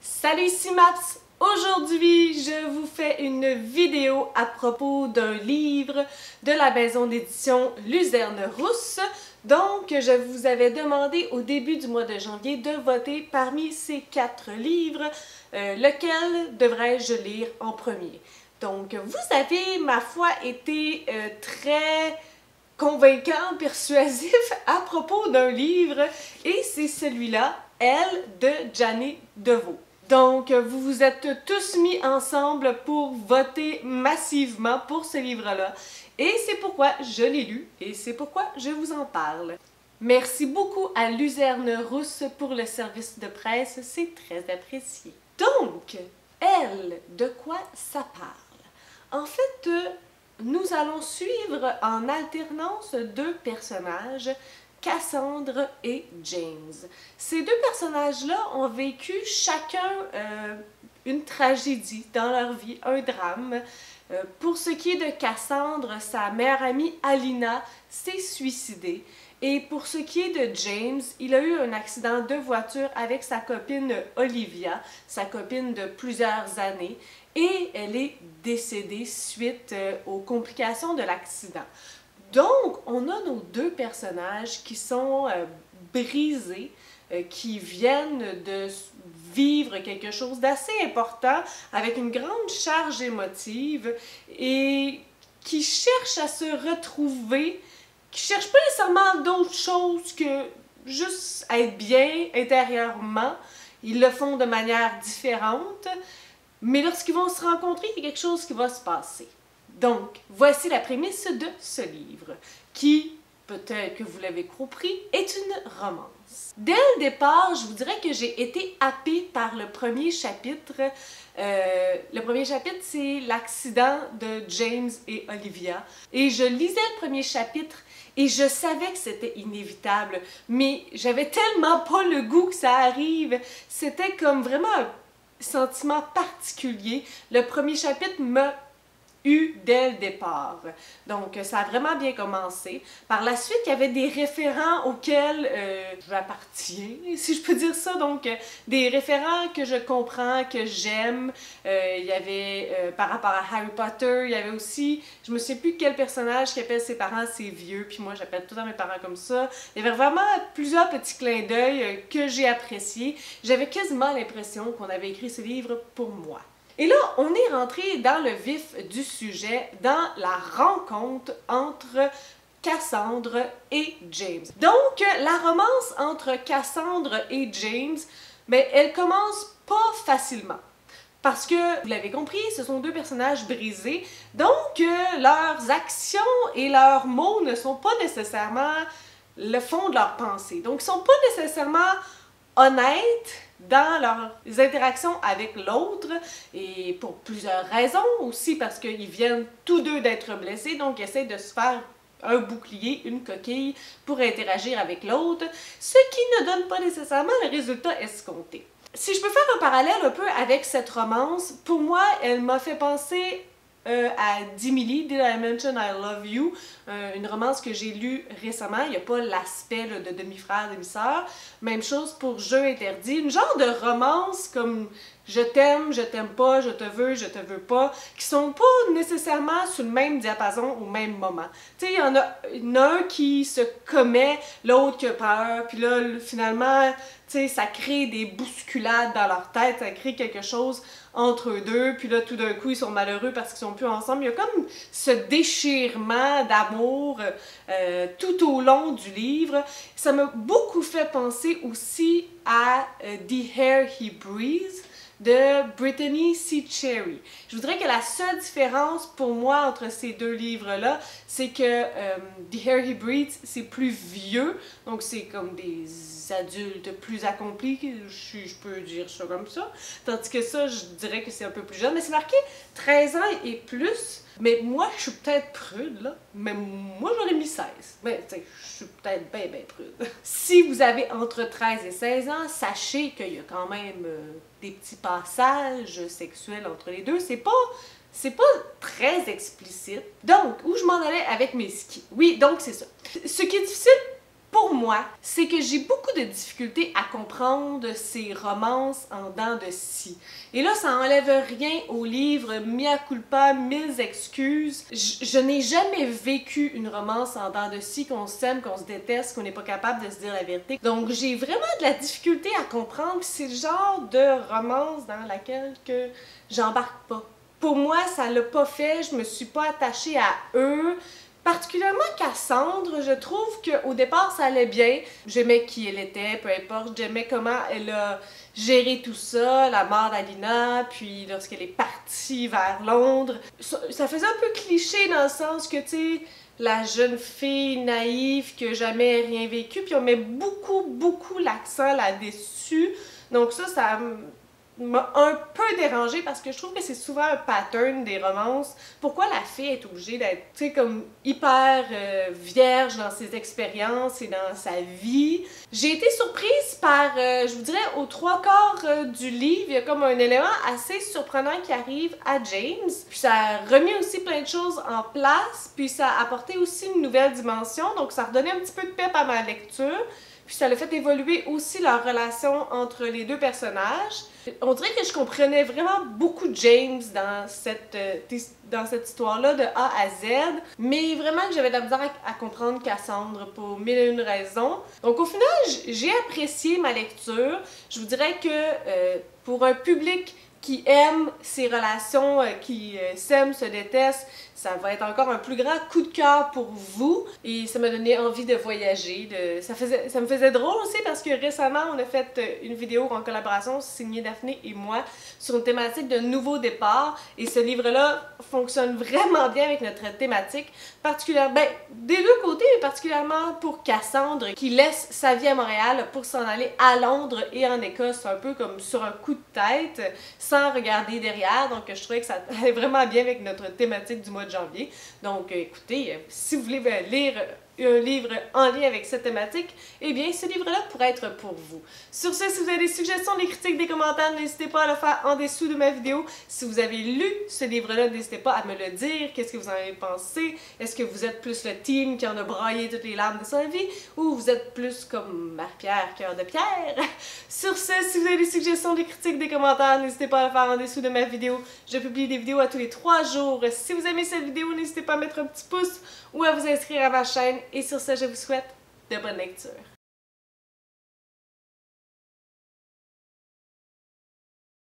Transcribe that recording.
Salut, ici Maps! Aujourd'hui, je vous fais une vidéo à propos d'un livre de la maison d'édition Luzerne Rousse. Donc, je vous avais demandé au début du mois de janvier de voter parmi ces 4 livres, lequel devrais-je lire en premier. Donc, vous avez, ma foi, été très convaincant, persuasif à propos d'un livre, et c'est celui-là, Elle, de Janée Deveau. Donc, vous vous êtes tous mis ensemble pour voter massivement pour ce livre-là, et c'est pourquoi je l'ai lu, et c'est pourquoi je vous en parle. Merci beaucoup à Luzerne Rousse pour le service de presse, c'est très apprécié. Donc, Elle, de quoi ça parle? En fait, nous allons suivre en alternance 2 personnages, Cassandre et James. Ces 2 personnages-là ont vécu chacun une tragédie dans leur vie, un drame. Pour ce qui est de Cassandre, sa meilleure amie Alina s'est suicidée. Et pour ce qui est de James, il a eu un accident de voiture avec sa copine Olivia, sa copine de plusieurs années, et elle est décédée suite aux complications de l'accident. Donc, on a nos 2 personnages qui sont brisés, qui viennent de vivre quelque chose d'assez important avec une grande charge émotive et qui cherchent à se retrouver, qui ne cherchent pas nécessairement d'autre chose que juste être bien intérieurement. Ils le font de manière différente, mais lorsqu'ils vont se rencontrer, il y a quelque chose qui va se passer. Donc, voici la prémisse de ce livre, qui, peut-être que vous l'avez compris, est une romance. Dès le départ, je vous dirais que j'ai été happée par le premier chapitre. Le premier chapitre, c'est l'accident de James et Olivia. Et je lisais le premier chapitre et je savais que c'était inévitable, mais j'avais tellement pas le goût que ça arrive. C'était comme vraiment un sentiment particulier. Le premier chapitre m'a eu dès le départ. Donc, ça a vraiment bien commencé. Par la suite, il y avait des référents auxquels j'appartiens, si je peux dire ça. Donc, des référents que je comprends, que j'aime. Il y avait, par rapport à Harry Potter, il y avait aussi, je me souviens plus quel personnage qui appelle ses parents ses vieux, puis moi, j'appelle tout le temps mes parents comme ça. Il y avait vraiment plusieurs petits clins d'œil que j'ai appréciés. J'avais quasiment l'impression qu'on avait écrit ce livre pour moi. Et là, on est rentré dans le vif du sujet, dans la rencontre entre Cassandre et James. Donc, la romance entre Cassandre et James, ben, elle commence pas facilement. Parce que, vous l'avez compris, ce sont 2 personnages brisés, donc leurs actions et leurs mots ne sont pas nécessairement le fond de leur pensée. Donc, ils sont pas nécessairement honnêtes dans leurs interactions avec l'autre, et pour plusieurs raisons, aussi parce qu'ils viennent tous 2 d'être blessés, donc ils essaient de se faire un bouclier, une coquille pour interagir avec l'autre, ce qui ne donne pas nécessairement le résultat escompté. Si je peux faire un parallèle un peu avec cette romance, pour moi, elle m'a fait penser à Dimily, Did I Mention I Love You, une romance que j'ai lue récemment. Il n'y a pas l'aspect de demi-frère, demi-sœur. Même chose pour Jeu interdit. Une genre de romance comme je t'aime pas, je te veux pas, qui sont pas nécessairement sur le même diapason au même moment. Tu sais, il y en a un qui se commet, l'autre qui a peur, puis là, finalement, tu sais, ça crée des bousculades dans leur tête, ça crée quelque chose entre eux 2, puis là, tout d'un coup, ils sont malheureux parce qu'ils sont plus ensemble. Il y a comme ce déchirement d'amour tout au long du livre. Ça m'a beaucoup fait penser aussi à The Air He Breathes de Brittany C. Cherry. Je voudrais que la seule différence pour moi entre ces 2 livres-là, c'est que The Air He Breathes, c'est plus vieux, donc c'est comme des adultes plus accomplis, je peux dire ça comme ça, tandis que ça, je dirais que c'est un peu plus jeune, mais c'est marqué 13 ans et plus. Mais moi, je suis peut-être prude, là, mais moi, j'aurais mis 16. Mais, tu sais, je suis peut-être bien prude. Si vous avez entre 13 et 16 ans, sachez qu'il y a quand même des petits passages sexuels entre les 2. C'est pas très explicite. Donc, où je m'en allais avec mes skis. Oui, donc c'est ça. Ce qui est difficile pour moi, c'est que j'ai beaucoup de difficultés à comprendre ces romances en dents de scie. Et là, ça enlève rien au livre, mea culpa, mille excuses. Je n'ai jamais vécu une romance en dents de scie, qu'on s'aime, qu'on se déteste, qu'on n'est pas capable de se dire la vérité. Donc j'ai vraiment de la difficulté à comprendre, puis c'est le genre de romance dans laquelle que j'embarque pas. Pour moi, ça l'a pas fait, je me suis pas attachée à eux. Particulièrement Cassandre, je trouve qu'au départ ça allait bien. J'aimais qui elle était, peu importe, j'aimais comment elle a géré tout ça, la mort d'Alina, puis lorsqu'elle est partie vers Londres. Ça faisait un peu cliché dans le sens que, tu sais, la jeune fille naïve qui a jamais rien vécu, puis on met beaucoup l'accent là-dessus. Donc ça m'a un peu dérangée parce que je trouve que c'est souvent un pattern des romances. Pourquoi la fille est obligée d'être, tu sais, comme hyper vierge dans ses expériences et dans sa vie? J'ai été surprise par, je vous dirais, aux 3/4 du livre, il y a comme un élément assez surprenant qui arrive à James. Puis ça a remis aussi plein de choses en place, puis ça a apporté aussi une nouvelle dimension, donc ça redonnait un petit peu de pep à ma lecture. Puis ça a fait évoluer aussi leur relation entre les deux personnages. On dirait que je comprenais vraiment beaucoup James dans cette histoire-là de A à Z, mais vraiment que j'avais de la misère à comprendre Cassandre pour mille et une raisons. Donc au final, j'ai apprécié ma lecture. Je vous dirais que pour un public qui aime ces relations, qui s'aiment, se détestent, ça va être encore un plus grand coup de cœur pour vous. Et ça m'a donné envie de voyager. Ça me faisait drôle aussi parce que récemment, on a fait une vidéo en collaboration, signée Daphné et moi, sur une thématique de nouveau départ. Et ce livre-là fonctionne vraiment bien avec notre thématique, particulièrement, ben, des deux côtés, mais particulièrement pour Cassandre, qui laisse sa vie à Montréal pour s'en aller à Londres et en Écosse, un peu comme sur un coup de tête, sans regarder derrière. Donc je trouvais que ça allait vraiment bien avec notre thématique du mois de janvier. Donc écoutez, si vous voulez lire un livre en lien avec cette thématique, eh bien ce livre-là pourrait être pour vous. Sur ce, si vous avez des suggestions, des critiques, des commentaires, n'hésitez pas à le faire en dessous de ma vidéo. Si vous avez lu ce livre-là, n'hésitez pas à me le dire. Qu'est-ce que vous en avez pensé? Est-ce que vous êtes plus le team qui en a braillé toutes les larmes de sa vie, ou vous êtes plus comme Marie-Pierre, cœur de pierre? Sur ce, si vous avez des suggestions, des critiques, des commentaires, n'hésitez pas à le faire en dessous de ma vidéo. Je publie des vidéos à tous les 3 jours. Si vous aimez cette vidéo, n'hésitez pas à mettre un petit pouce ou à vous inscrire à ma chaîne. Et sur ce, je vous souhaite de bonnes lectures.